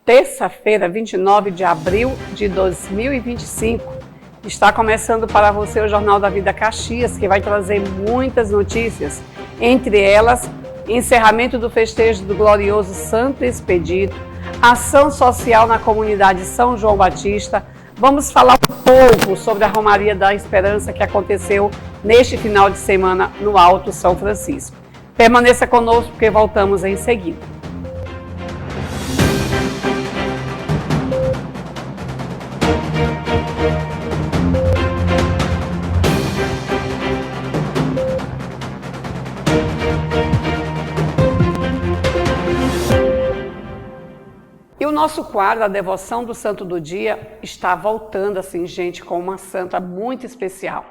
terça-feira, 29 de abril de 2025. Está começando para você o Jornal da Vida Caxias, que vai trazer muitas notícias, entre elas, encerramento do festejo do glorioso Santo Expedito, ação social na comunidade São João Batista. Vamos falar um pouco sobre a Romaria da Esperança que aconteceu neste final de semana no Alto São Francisco. Permaneça conosco porque voltamos em seguida. E o nosso quadro, a devoção do Santo do Dia, está voltando assim, gente, com uma santa muito especial.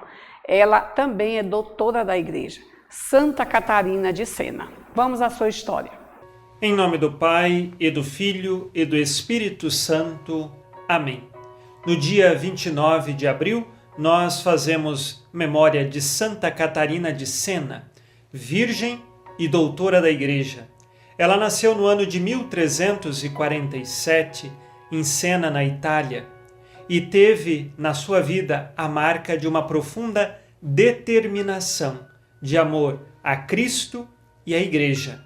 Ela também é doutora da Igreja, Santa Catarina de Sena. Vamos à sua história. Em nome do Pai, e do Filho, e do Espírito Santo. Amém. No dia 29 de abril, nós fazemos memória de Santa Catarina de Sena, virgem e doutora da Igreja. Ela nasceu no ano de 1347, em Sena, na Itália, e teve na sua vida a marca de uma profunda determinação de amor a Cristo e à Igreja.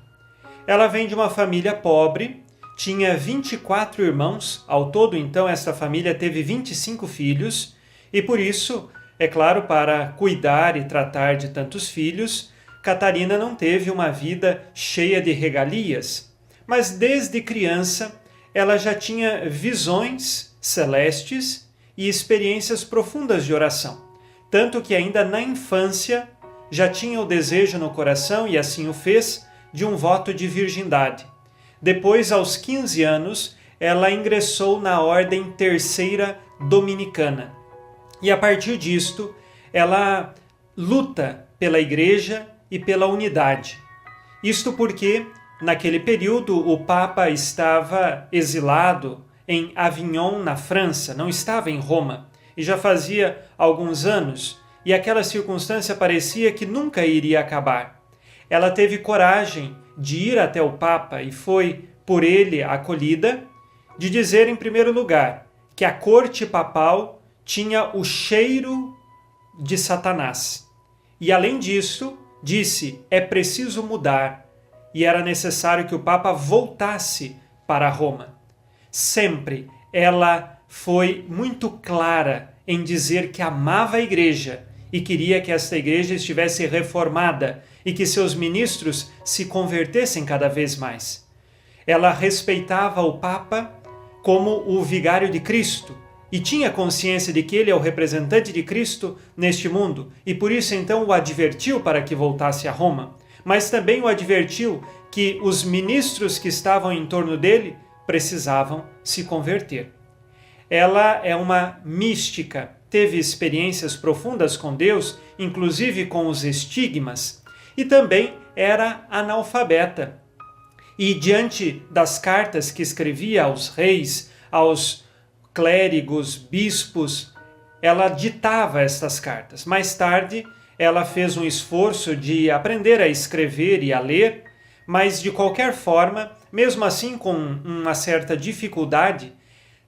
Ela vem de uma família pobre, tinha 24 irmãos, ao todo então esta família teve 25 filhos, e por isso, é claro, para cuidar e tratar de tantos filhos, Catarina não teve uma vida cheia de regalias, mas desde criança ela já tinha visões celestes e experiências profundas de oração, tanto que ainda na infância já tinha o desejo no coração, e assim o fez, de um voto de virgindade. Depois, aos 15 anos, ela ingressou na Ordem Terceira Dominicana, e a partir disto ela luta pela Igreja e pela unidade. Isto porque, naquele período, o Papa estava exilado em Avignon, na França, não estava em Roma, e já fazia alguns anos, e aquela circunstância parecia que nunca iria acabar. Ela teve coragem de ir até o Papa e foi por ele acolhida, de dizer, em primeiro lugar, que a corte papal tinha o cheiro de Satanás. E, além disso, disse, é preciso mudar, e era necessário que o Papa voltasse para Roma. Sempre ela foi muito clara em dizer que amava a Igreja e queria que esta Igreja estivesse reformada e que seus ministros se convertessem cada vez mais. Ela respeitava o Papa como o vigário de Cristo, e tinha consciência de que ele é o representante de Cristo neste mundo, e por isso então o advertiu para que voltasse a Roma, mas também o advertiu que os ministros que estavam em torno dele precisavam se converter. Ela é uma mística, teve experiências profundas com Deus, inclusive com os estigmas, e também era analfabeta. E diante das cartas que escrevia aos reis, aos clérigos, bispos, ela ditava estas cartas. Mais tarde, ela fez um esforço de aprender a escrever e a ler, mas de qualquer forma, mesmo assim com uma certa dificuldade,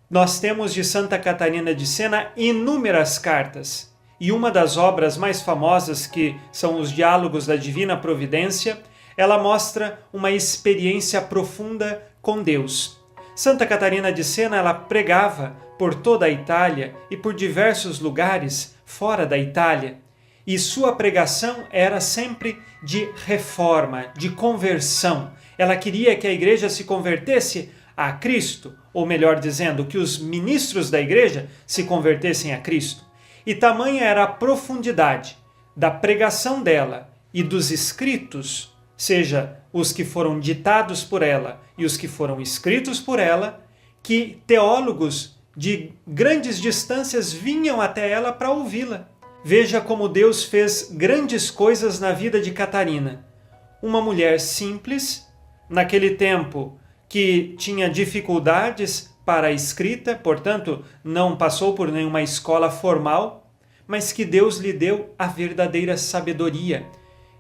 nós temos de Santa Catarina de Sena inúmeras cartas. E uma das obras mais famosas, que são os Diálogos da Divina Providência, ela mostra uma experiência profunda com Deus. Santa Catarina de Sena, ela pregava por toda a Itália e por diversos lugares fora da Itália, e sua pregação era sempre de reforma, de conversão. Ela queria que a Igreja se convertesse a Cristo, ou melhor dizendo, que os ministros da Igreja se convertessem a Cristo. E tamanha era a profundidade da pregação dela e dos escritos, seja os que foram ditados por ela e os que foram escritos por ela, que teólogos de grandes distâncias vinham até ela para ouvi-la. Veja como Deus fez grandes coisas na vida de Catarina. Uma mulher simples, naquele tempo que tinha dificuldades para a escrita, portanto, não passou por nenhuma escola formal, mas que Deus lhe deu a verdadeira sabedoria.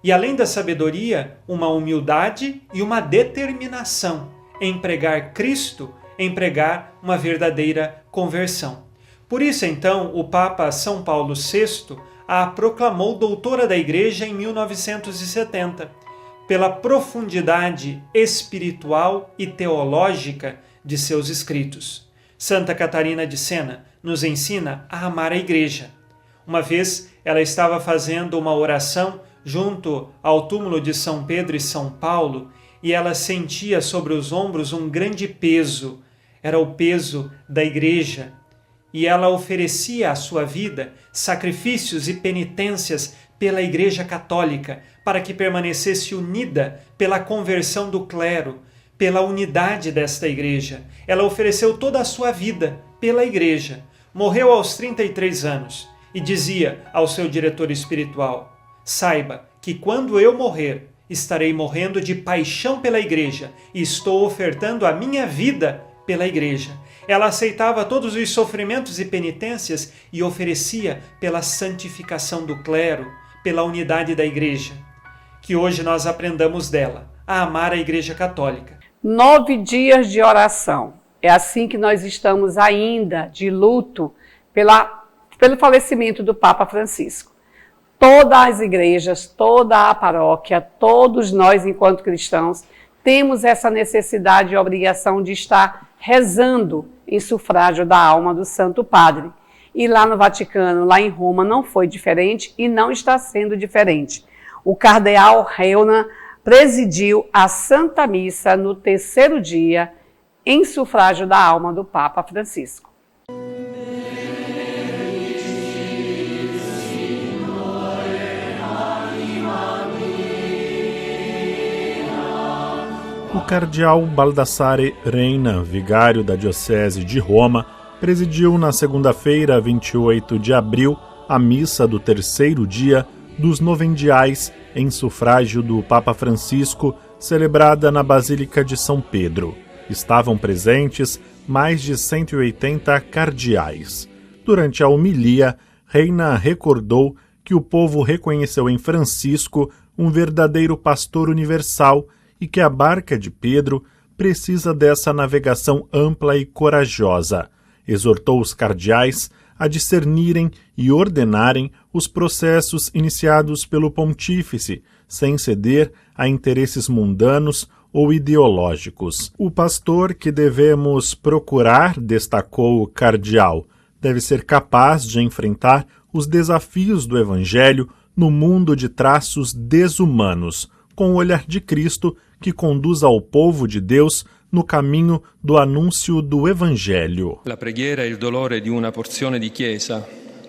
E além da sabedoria, uma humildade e uma determinação em pregar Cristo em pregar uma verdadeira conversão. Por isso, então, o Papa São Paulo VI a proclamou doutora da Igreja em 1970, pela profundidade espiritual e teológica de seus escritos. Santa Catarina de Sena nos ensina a amar a Igreja. Uma vez, ela estava fazendo uma oração junto ao túmulo de São Pedro e São Paulo, e ela sentia sobre os ombros um grande peso. Era o peso da Igreja. E ela oferecia à sua vida sacrifícios e penitências pela Igreja Católica, para que permanecesse unida pela conversão do clero, pela unidade desta Igreja. Ela ofereceu toda a sua vida pela Igreja. Morreu aos 33 anos e dizia ao seu diretor espiritual: saiba que quando eu morrer, estarei morrendo de paixão pela Igreja e estou ofertando a minha vida pela Igreja. Ela aceitava todos os sofrimentos e penitências e oferecia pela santificação do clero, pela unidade da Igreja. Que hoje nós aprendamos dela, a amar a Igreja Católica. 9 dias de oração. É assim que nós estamos ainda de luto pelo falecimento do Papa Francisco. Todas as igrejas, toda a paróquia, todos nós, enquanto cristãos, temos essa necessidade e obrigação de estar rezando em sufrágio da alma do Santo Padre. E lá no Vaticano, lá em Roma, não foi diferente e não está sendo diferente. O cardeal Reina presidiu a Santa Missa no 3º dia, em sufrágio da alma do Papa Francisco. O cardeal Baldassare Reina, vigário da Diocese de Roma, presidiu na segunda-feira, 28 de abril, a missa do 3º dia dos novendiais em sufrágio do Papa Francisco, celebrada na Basílica de São Pedro. Estavam presentes mais de 180 cardeais. Durante a homilia, Reina recordou que o povo reconheceu em Francisco um verdadeiro pastor universal e que a barca de Pedro precisa dessa navegação ampla e corajosa. Exortou os cardeais a discernirem e ordenarem os processos iniciados pelo pontífice, sem ceder a interesses mundanos ou ideológicos. O pastor que devemos procurar, destacou o cardeal, deve ser capaz de enfrentar os desafios do Evangelho no mundo de traços desumanos, com o olhar de Cristo que conduz ao povo de Deus no caminho do anúncio do Evangelho. La preghiera è il dolore di una porzione di Chiesa,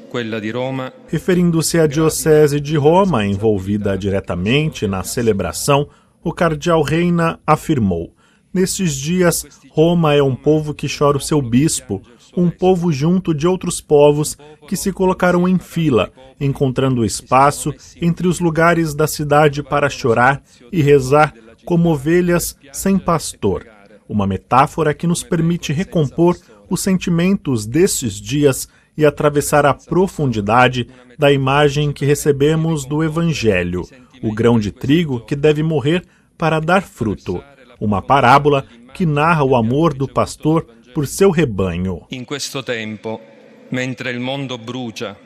quella di Roma. Referindo-se à Diocese de Roma, envolvida diretamente na celebração, o cardeal Reina afirmou: nestes dias, Roma é um povo que chora o seu bispo, um povo junto de outros povos que se colocaram em fila, encontrando espaço entre os lugares da cidade para chorar e rezar como ovelhas sem pastor. Uma metáfora que nos permite recompor os sentimentos destes dias e atravessar a profundidade da imagem que recebemos do Evangelho, o grão de trigo que deve morrer para dar fruto. Uma parábola que narra o amor do pastor por seu rebanho.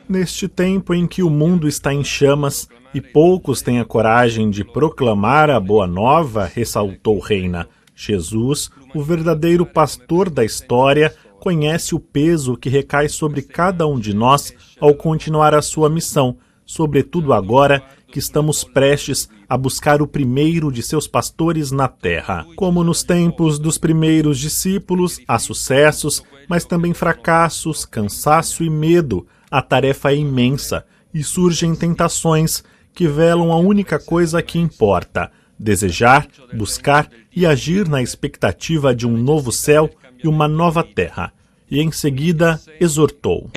Neste tempo em que o mundo está em chamas e poucos têm a coragem de proclamar a boa nova, ressaltou Reina, Jesus, o verdadeiro pastor da história, conhece o peso que recai sobre cada um de nós ao continuar a sua missão, sobretudo agora que estamos prestes a buscar o primeiro de seus pastores na terra. Como nos tempos dos primeiros discípulos, há sucessos, mas também fracassos, cansaço e medo. A tarefa é imensa e surgem tentações que velam a única coisa que importa: desejar, buscar e agir na expectativa de um novo céu e uma nova terra. E em seguida exortou: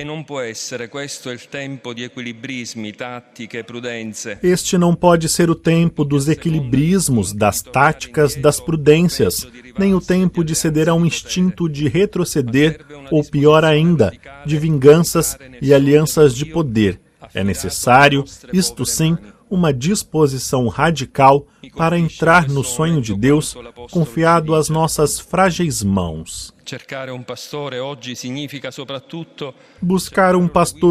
este não pode ser o tempo dos equilibrismos, das táticas, das prudências, nem o tempo de ceder a um instinto de retroceder, ou pior ainda, de vinganças e alianças de poder. É necessário, isto sim, uma disposição radical para entrar no sonho de Deus, confiado às nossas frágeis mãos. Buscar um pastor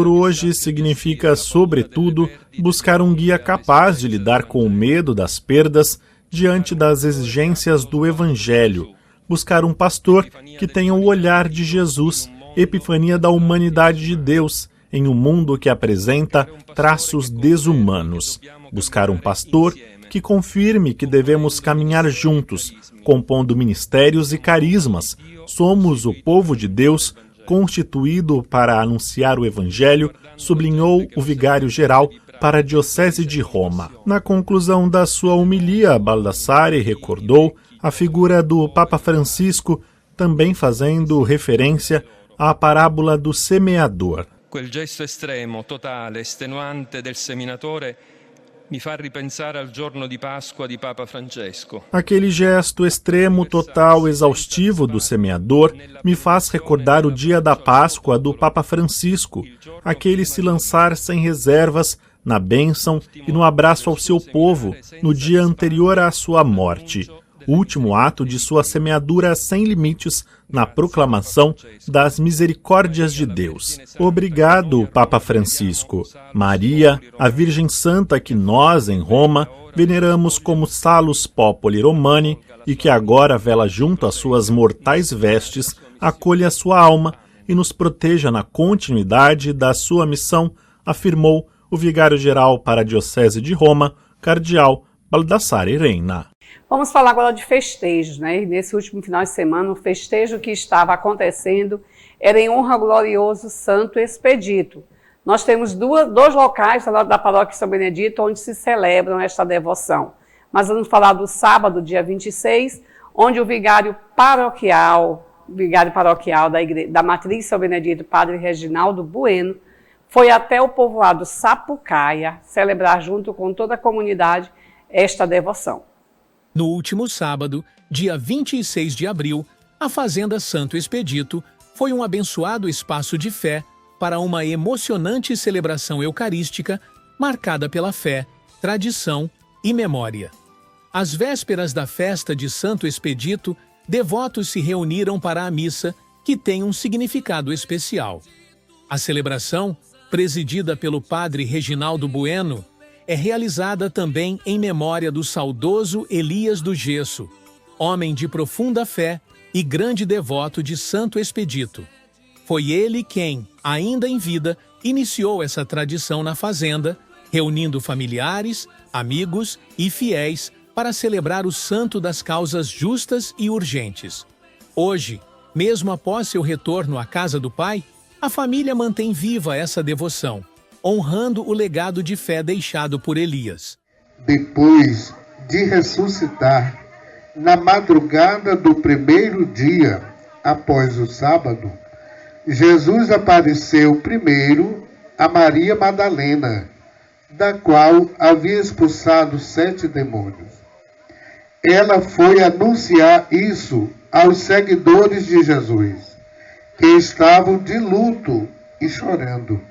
hoje significa, sobretudo, buscar um guia capaz de lidar com o medo das perdas diante das exigências do Evangelho. Buscar um pastor que tenha o olhar de Jesus, epifania da humanidade de Deus, em um mundo que apresenta traços desumanos. Buscar um pastor que confirme que devemos caminhar juntos, compondo ministérios e carismas. Somos o povo de Deus, constituído para anunciar o Evangelho, sublinhou o vigário-geral para a Diocese de Roma. Na conclusão da sua homilia, Baldassare recordou a figura do Papa Francisco, também fazendo referência à parábola do semeador. Quel gesto estremo, totale, estenuante del seminatore mi fa ripensare al giorno di Pasqua di Papa Francesco. Aquele gesto extremo, total, exaustivo do semeador me faz recordar o dia da Páscoa do Papa Francisco, aquele se lançar sem reservas na bênção e no abraço ao seu povo no dia anterior à sua morte. Último ato de sua semeadura sem limites na proclamação das misericórdias de Deus. Obrigado, Papa Francisco. Maria, a Virgem Santa que nós, em Roma, veneramos como Salus Populi Romani e que agora vela junto às suas mortais vestes, acolha a sua alma e nos proteja na continuidade da sua missão, afirmou o vigário-geral para a Diocese de Roma, Cardeal Baldassare Reina. Vamos falar agora de festejos, né? Nesse último final de semana, o festejo que estava acontecendo era em honra ao glorioso Santo Expedito. Nós temos dois locais da paróquia São Benedito onde se celebram esta devoção. Mas vamos falar do sábado, dia 26, onde o vigário paroquial da Matriz São Benedito, Padre Reginaldo Bueno, foi até o povoado Sapucaia celebrar junto com toda a comunidade esta devoção. No último sábado, dia 26 de abril, a Fazenda Santo Expedito foi um abençoado espaço de fé para uma emocionante celebração eucarística marcada pela fé, tradição e memória. Às vésperas da festa de Santo Expedito, devotos se reuniram para a missa, que tem um significado especial. A celebração, presidida pelo padre Reginaldo Bueno, é realizada também em memória do saudoso Elias do Gesso, homem de profunda fé e grande devoto de Santo Expedito. Foi ele quem, ainda em vida, iniciou essa tradição na fazenda, reunindo familiares, amigos e fiéis para celebrar o santo das causas justas e urgentes. Hoje, mesmo após seu retorno à casa do Pai, a família mantém viva essa devoção, honrando o legado de fé deixado por Elias. Depois de ressuscitar, na madrugada do primeiro dia após o sábado, Jesus apareceu primeiro a Maria Madalena, da qual havia expulsado 7 demônios. Ela foi anunciar isso aos seguidores de Jesus, que estavam de luto e chorando.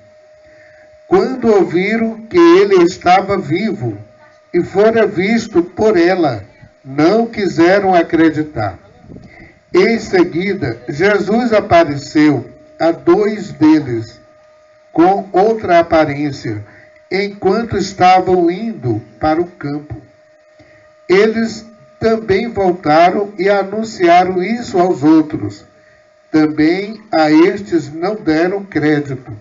Quando ouviram que ele estava vivo e fora visto por ela, não quiseram acreditar. Em seguida, Jesus apareceu a 2 deles, com outra aparência, enquanto estavam indo para o campo. Eles também voltaram e anunciaram isso aos outros. Também a estes não deram crédito.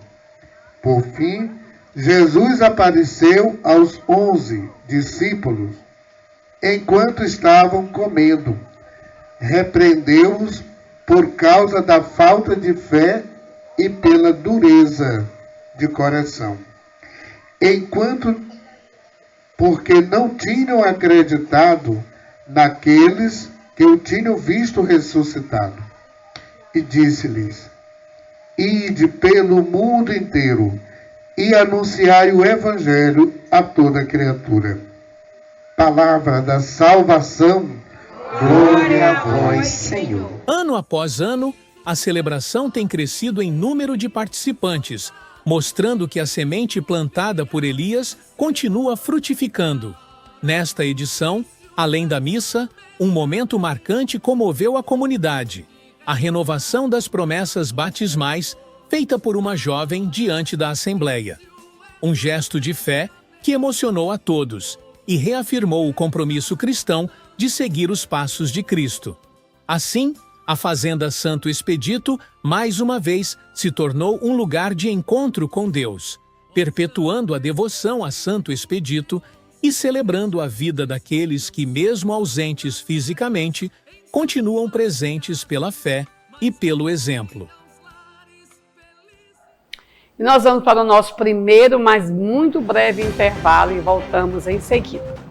Por fim, Jesus apareceu aos 11 discípulos, enquanto estavam comendo. Repreendeu-os por causa da falta de fé e pela dureza de coração. Porque não tinham acreditado naqueles que o tinham visto ressuscitado. E disse-lhes: Ide pelo mundo inteiro e anunciai o Evangelho a toda criatura. Palavra da salvação, glória a vós, Senhor. Ano após ano, a celebração tem crescido em número de participantes, mostrando que a semente plantada por Elias continua frutificando. Nesta edição, além da missa, um momento marcante comoveu a comunidade: a renovação das promessas batismais feita por uma jovem diante da Assembleia. Um gesto de fé que emocionou a todos e reafirmou o compromisso cristão de seguir os passos de Cristo. Assim, a Fazenda Santo Expedito, mais uma vez, se tornou um lugar de encontro com Deus, perpetuando a devoção a Santo Expedito e celebrando a vida daqueles que, mesmo ausentes fisicamente, continuam presentes pela fé e pelo exemplo. E nós vamos para o nosso primeiro, mas muito breve intervalo e voltamos em seguida.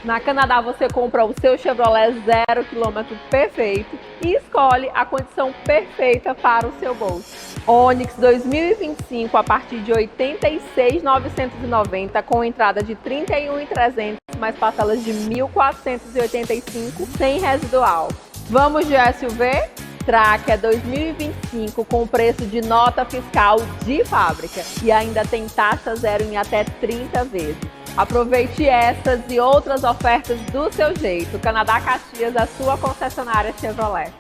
Na Canadá você compra o seu Chevrolet 0 km perfeito e escolhe a condição perfeita para o seu bolso. Onix 2025 a partir de R$ 86.990 com entrada de R$ 31.300 mais parcelas de R$ 1.485 sem residual. Vamos de SUV? Tracker 2025 com preço de nota fiscal de fábrica e ainda tem taxa zero em até 30 vezes. Aproveite essas e outras ofertas do seu jeito. Canadá Caxias, a sua concessionária Chevrolet.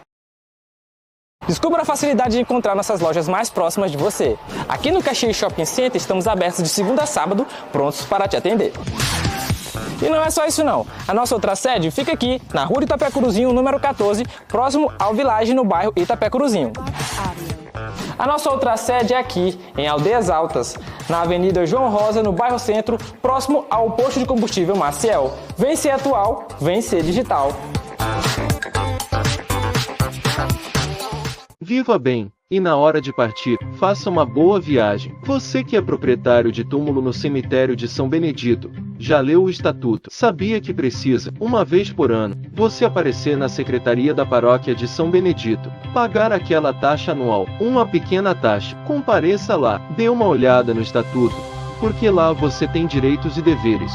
Descubra a facilidade de encontrar nossas lojas mais próximas de você. Aqui no Caxias Shopping Center estamos abertos de segunda a sábado, prontos para te atender. E não é só isso não. A nossa outra sede fica aqui, na Rua Itapecuruzinho, número 14, próximo ao Village, no bairro Itapecuruzinho. A nossa outra sede é aqui, em Aldeias Altas, na Avenida João Rosa, no bairro Centro, próximo ao posto de combustível Maciel. Vem ser atual, vem ser digital. Viva bem, e na hora de partir, faça uma boa viagem. Você que é proprietário de túmulo no cemitério de São Benedito, já leu o estatuto? Sabia que precisa, uma vez por ano, você aparecer na secretaria da paróquia de São Benedito, pagar aquela taxa anual, uma pequena taxa. Compareça lá, dê uma olhada no estatuto, porque lá você tem direitos e deveres.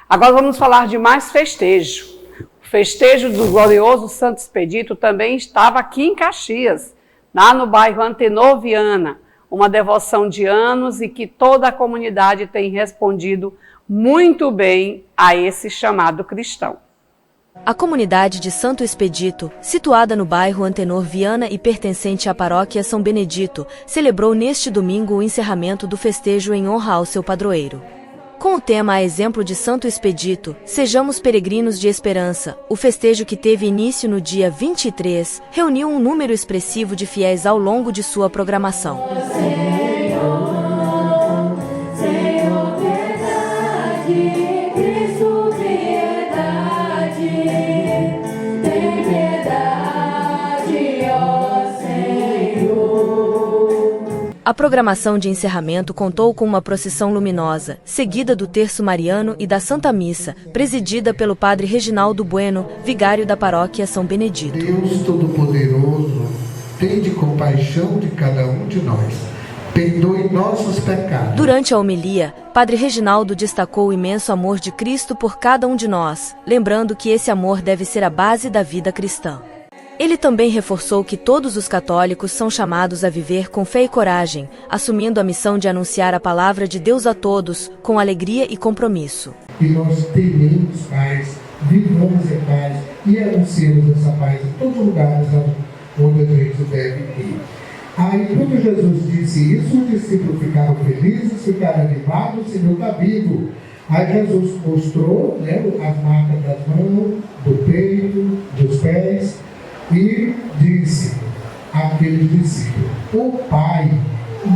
Agora vamos falar de mais festejo. O festejo do glorioso Santo Expedito também estava aqui em Caxias, lá no bairro Antenor Viana, uma devoção de anos e que toda a comunidade tem respondido muito bem a esse chamado cristão. A comunidade de Santo Expedito, situada no bairro Antenor Viana e pertencente à paróquia São Benedito, celebrou neste domingo o encerramento do festejo em honra ao seu padroeiro. Com o tema a exemplo de Santo Expedito, Sejamos Peregrinos de Esperança, o festejo que teve início no dia 23, reuniu um número expressivo de fiéis ao longo de sua programação. A programação de encerramento contou com uma procissão luminosa, seguida do Terço Mariano e da Santa Missa, presidida pelo padre Reginaldo Bueno, vigário da paróquia São Benedito. Deus Todo-Poderoso, tende compaixão de cada um de nós. Perdoe nossos pecados. Durante a homilia, padre Reginaldo destacou o imenso amor de Cristo por cada um de nós, lembrando que esse amor deve ser a base da vida cristã. Ele também reforçou que todos os católicos são chamados a viver com fé e coragem, assumindo a missão de anunciar a palavra de Deus a todos, com alegria e compromisso. E nós tememos paz, vivamos em paz e anunciamos essa paz em todos os lugares onde a gente deve ir. Aí quando Jesus disse isso, os discípulos ficaram felizes, ficaram animados, o Senhor está vivo. Aí Jesus mostrou, as marcas das mãos, do peito, dos pés, e disse àqueles discípulos: o Pai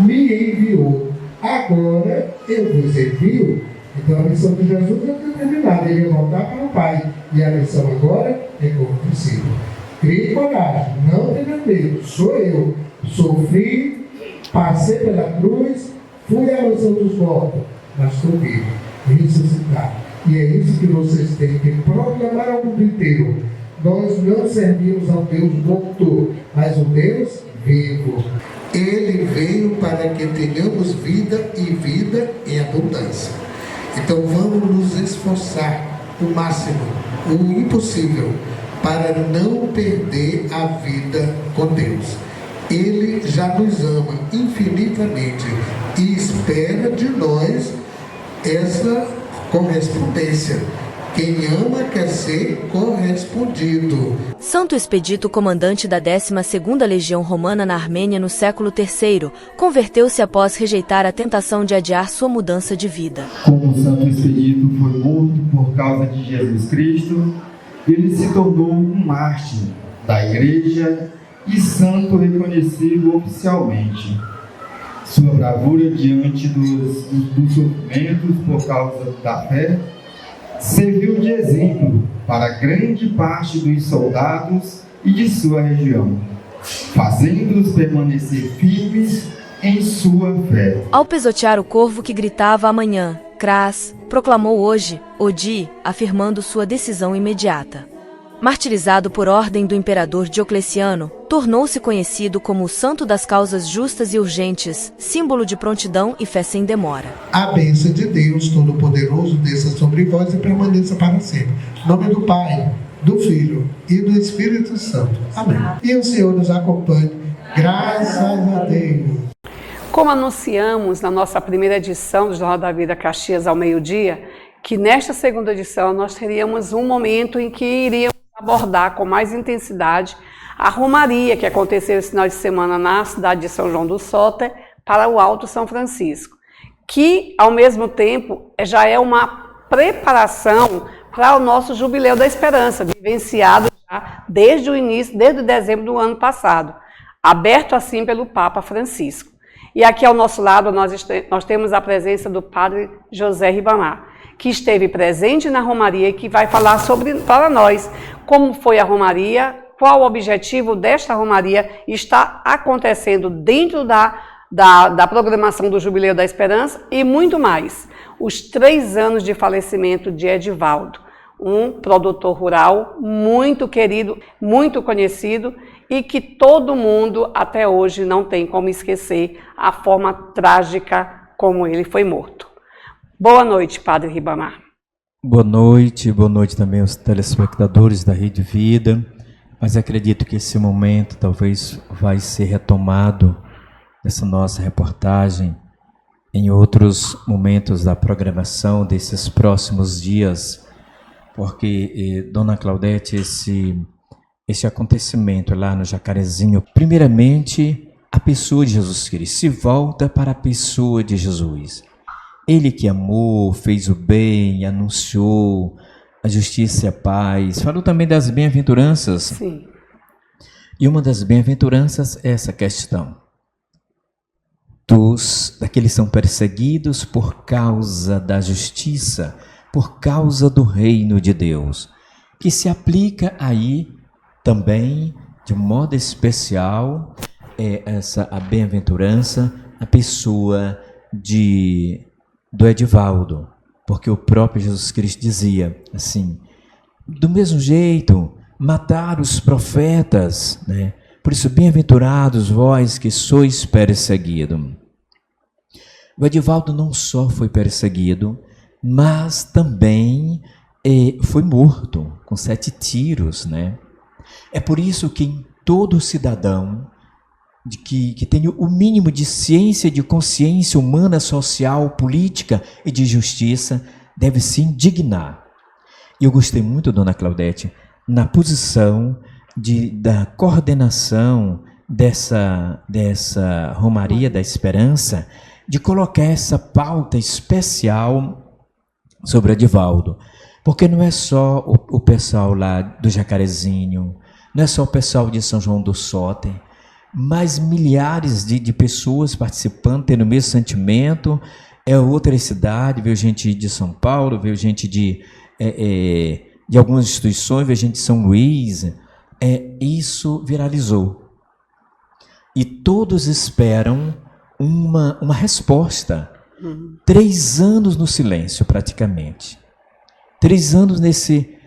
me enviou, agora eu vos envio. Então a missão de Jesus não foi terminada, ele ia voltar para o Pai, e a missão agora é como discípulo. Crie coragem, não tenha medo, sou eu, sofri, passei pela cruz, fui à mansão dos mortos, mas estou vivo, ressuscitado. E é isso que vocês têm que proclamar ao mundo inteiro. Nós não servimos ao Deus morto, mas o Deus vivo. Ele veio para que tenhamos vida e vida em abundância. Então vamos nos esforçar o máximo, o impossível, para não perder a vida com Deus. Ele já nos ama infinitamente e espera de nós essa correspondência. Quem ama quer ser correspondido. Santo Expedito, comandante da 12ª Legião Romana na Armênia no século III, converteu-se após rejeitar a tentação de adiar sua mudança de vida. Como Santo Expedito foi morto por causa de Jesus Cristo, ele se tornou um mártir da Igreja e santo reconhecido oficialmente. Sua bravura diante dos sofrimentos por causa da fé serviu de exemplo para grande parte dos soldados e de sua região, fazendo-os permanecer firmes em sua fé. Ao pisotear o corvo que gritava amanhã, Cras, proclamou hoje, Odi, afirmando sua decisão imediata. Martirizado por ordem do imperador Diocleciano, tornou-se conhecido como o santo das causas justas e urgentes, símbolo de prontidão e fé sem demora. A bênção de Deus Todo-Poderoso desça sobre vós e permaneça para sempre. Em nome do Pai, do Filho e do Espírito Santo. Amém. E o Senhor nos acompanhe. Graças a Deus. Como anunciamos na nossa primeira edição do Jornal da Vida Caxias ao meio-dia, que nesta segunda edição nós teríamos um momento em que iríamos abordar com mais intensidade a romaria que aconteceu esse final de semana na cidade de São João do Soter para o Alto São Francisco, que ao mesmo tempo já é uma preparação para o nosso Jubileu da Esperança, vivenciado já desde o início, desde dezembro do ano passado, aberto assim pelo Papa Francisco. E aqui ao nosso lado nós temos a presença do Padre José Ribamar, que esteve presente na Romaria e que vai falar para nós como foi a Romaria, qual o objetivo desta Romaria, está acontecendo dentro da programação do Jubileu da Esperança e muito mais. Os 3 anos de falecimento de Edivaldo, um produtor rural muito querido, muito conhecido e que todo mundo até hoje não tem como esquecer a forma trágica como ele foi morto. Boa noite, Padre Ribamar. Boa noite também aos telespectadores da Rede Vida, mas acredito que esse momento talvez vai ser retomado nessa nossa reportagem em outros momentos da programação desses próximos dias, porque, Dona Claudete, esse acontecimento lá no Jacarezinho, primeiramente, a pessoa de Jesus Cristo, se volta para a pessoa de Jesus. Ele que amou, fez o bem, anunciou a justiça e a paz, falou também das bem-aventuranças. Sim. E uma das bem-aventuranças é essa questão daqueles que são perseguidos por causa da justiça, por causa do reino de Deus, que se aplica aí também, de modo especial, a bem-aventurança, a pessoa do Edivaldo, porque o próprio Jesus Cristo dizia assim, do mesmo jeito, mataram os profetas, né? Por isso, bem-aventurados vós que sois perseguidos. O Edivaldo não só foi perseguido, mas também foi morto com 7 tiros, né? É por isso que todo cidadão que tem o mínimo de ciência, de consciência humana, social, política e de justiça, deve se indignar. E eu gostei muito, Dona Claudete, na posição da coordenação dessa Romaria da Esperança, de colocar essa pauta especial sobre Edivaldo. Porque não é só o pessoal lá do Jacarezinho, não é só o pessoal de São João do Soter, mas milhares de pessoas participando, tendo o mesmo sentimento. É outras cidades, veio gente de São Paulo, veio gente de algumas instituições, veio gente de São Luís. Isso viralizou. E todos esperam uma resposta. 3 anos no silêncio, praticamente. 3 anos nesse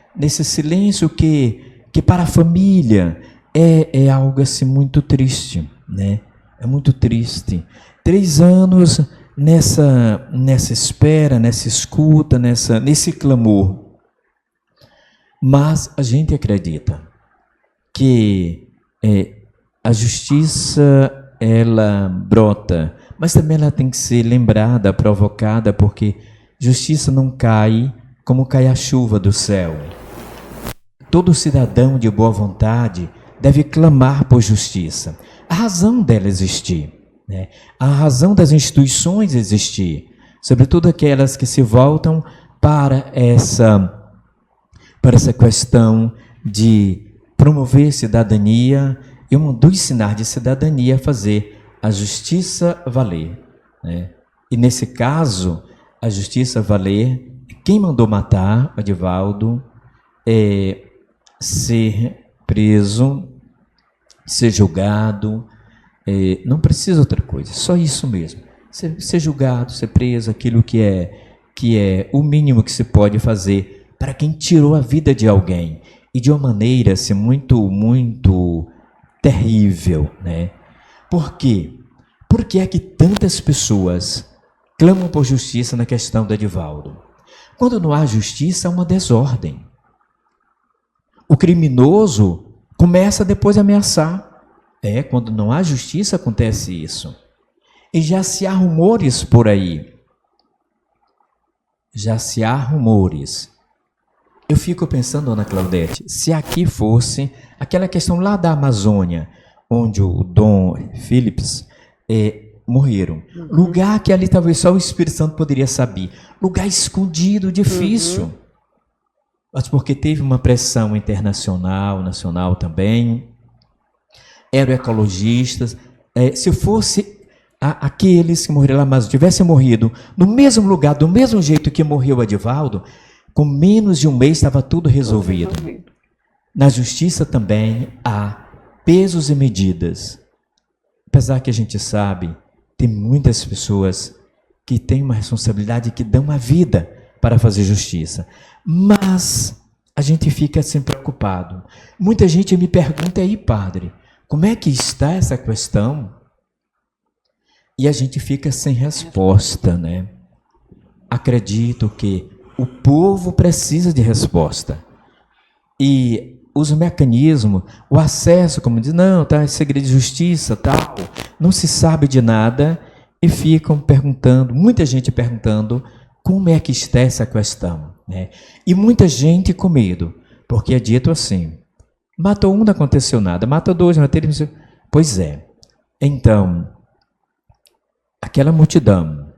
silêncio que para a família é algo assim muito triste, né? É muito triste. 3 anos nessa espera, nessa escuta, nesse clamor. Mas a gente acredita que a justiça, ela brota, mas também ela tem que ser lembrada, provocada, porque justiça não cai como cai a chuva do céu. Todo cidadão de boa vontade deve clamar por justiça. A razão dela existir, né? A razão das instituições existir, sobretudo aquelas que se voltam para essa questão de promover cidadania, e um dos sinais de cidadania é fazer a justiça valer, né? E nesse caso, a justiça valer, quem mandou matar o Edivaldo ser preso, ser julgado, não precisa outra coisa, só isso mesmo. Ser julgado, ser preso, aquilo que é o mínimo que se pode fazer para quem tirou a vida de alguém, e de uma maneira assim, muito, muito terrível, né? Por quê? Por que é que tantas pessoas clamam por justiça na questão do Edivaldo? Quando não há justiça, há uma desordem. O criminoso começa depois a ameaçar. Quando não há justiça, acontece isso. E já se há rumores por aí. Já se há rumores. Eu fico pensando, Ana Claudete, se aqui fosse aquela questão lá da Amazônia, onde o Dom Phillips morreram. Lugar que ali talvez só o Espírito Santo poderia saber. Lugar escondido, difícil. Mas porque teve uma pressão internacional, nacional também. Eram ecologistas. Se fosse aqueles que morreram lá, mas tivessem morrido no mesmo lugar, do mesmo jeito que morreu o Edivaldo, com menos de um mês estava tudo resolvido. Na justiça também há pesos e medidas. Apesar que a gente sabe, tem muitas pessoas que têm uma responsabilidade, que dão a vida para fazer justiça. Mas a gente fica assim preocupado. Muita gente me pergunta aí, padre, como é que está essa questão? E a gente fica sem resposta, né? Acredito que o povo precisa de resposta. E os mecanismos, o acesso, como diz, não, tá, é segredo de justiça, tal, não se sabe de nada, e ficam perguntando, muita gente perguntando, como é que está essa questão, né? E muita gente com medo, porque é dito assim, matou um, não aconteceu nada, matou dois, não teve... Pois é. Então, aquela multidão,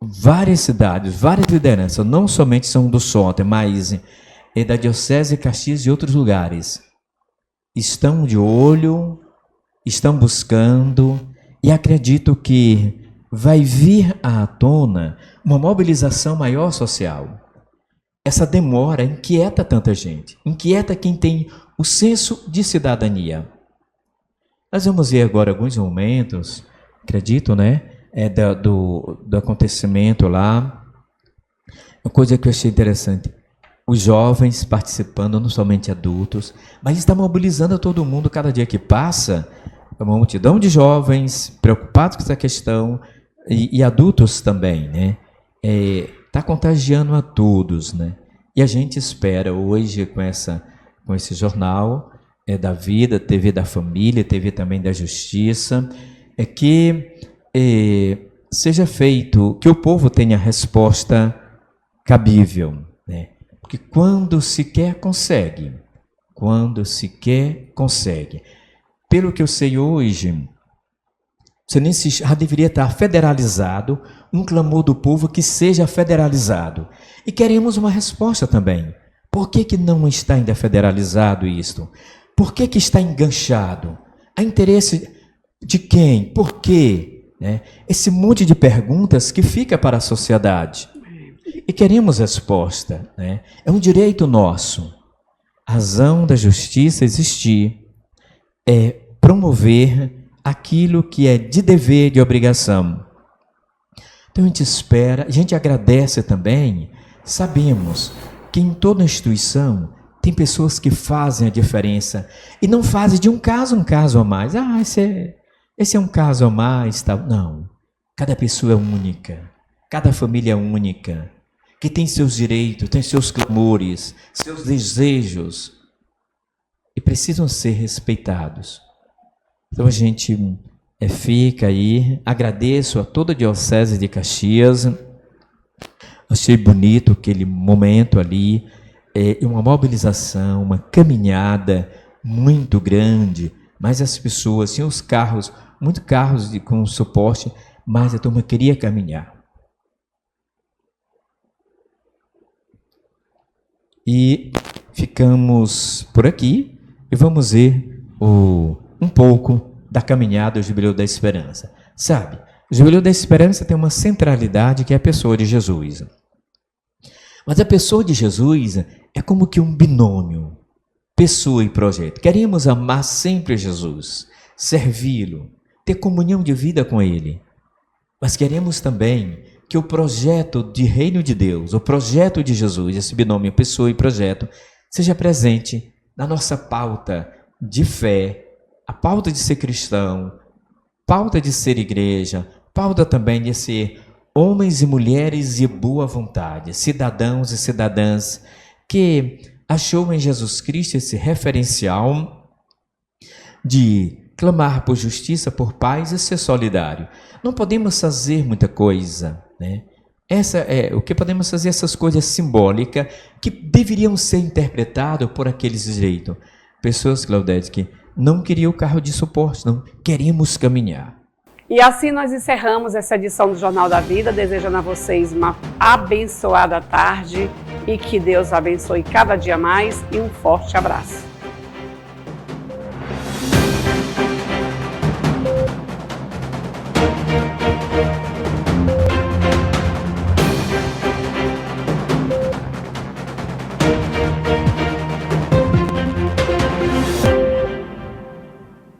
várias cidades, várias lideranças, não somente São do Soter, mas da Diocese de Caxias e de outros lugares, estão de olho, estão buscando, e acredito que vai vir à tona uma mobilização maior social. Essa demora inquieta tanta gente, inquieta quem tem o senso de cidadania. Nós vamos ver agora alguns momentos, acredito, né? Do acontecimento lá. Uma coisa que eu achei interessante, os jovens participando, não somente adultos, mas está mobilizando a todo mundo cada dia que passa, uma multidão de jovens preocupados com essa questão, e adultos também, né? Está contagiando a todos, né? E a gente espera hoje com esse jornal da vida, TV da família, TV também da justiça, que seja feito, que o povo tenha resposta cabível, né? Porque quando se quer, consegue. Quando se quer, consegue. Pelo que eu sei hoje, já deveria estar federalizado, um clamor do povo que seja federalizado. E queremos uma resposta também. Por que não está ainda federalizado isto? Por que está enganchado? Há interesse de quem? Por quê? Né? Esse monte de perguntas que fica para a sociedade. E queremos resposta. Né? É um direito nosso. A razão da justiça existir é promover aquilo que é de dever, de obrigação. Então a gente espera, a gente agradece também, sabemos que em toda instituição tem pessoas que fazem a diferença e não fazem de um caso a mais. Esse é um caso a mais, tal. Não. Cada pessoa é única, cada família é única, que tem seus direitos, tem seus clamores, seus desejos e precisam ser respeitados. Então a gente fica aí, agradeço a toda a Diocese de Caxias, achei bonito aquele momento ali, uma mobilização, uma caminhada muito grande, mas as pessoas tinham os carros, muitos carros com suporte, mas a turma queria caminhar. E ficamos por aqui e vamos ver um pouco da caminhada do Jubileu da Esperança. Sabe, o Jubileu da Esperança tem uma centralidade que é a pessoa de Jesus. Mas a pessoa de Jesus é como que um binômio, pessoa e projeto. Queremos amar sempre Jesus, servi-lo, ter comunhão de vida com Ele. Mas queremos também que o projeto de Reino de Deus, o projeto de Jesus, esse binômio pessoa e projeto, seja presente na nossa pauta de fé, a pauta de ser cristão, pauta de ser igreja, pauta também de ser homens e mulheres de boa vontade, cidadãos e cidadãs que achou em Jesus Cristo esse referencial de clamar por justiça, por paz e ser solidário. Não podemos fazer muita coisa, né? O que podemos fazer, essas coisas simbólicas que deveriam ser interpretadas por aqueles direitos. Pessoas, Claudete, que não queriam o carro de suporte, não queríamos caminhar. E assim nós encerramos essa edição do Jornal da Vida, desejando a vocês uma abençoada tarde e que Deus abençoe cada dia mais e um forte abraço.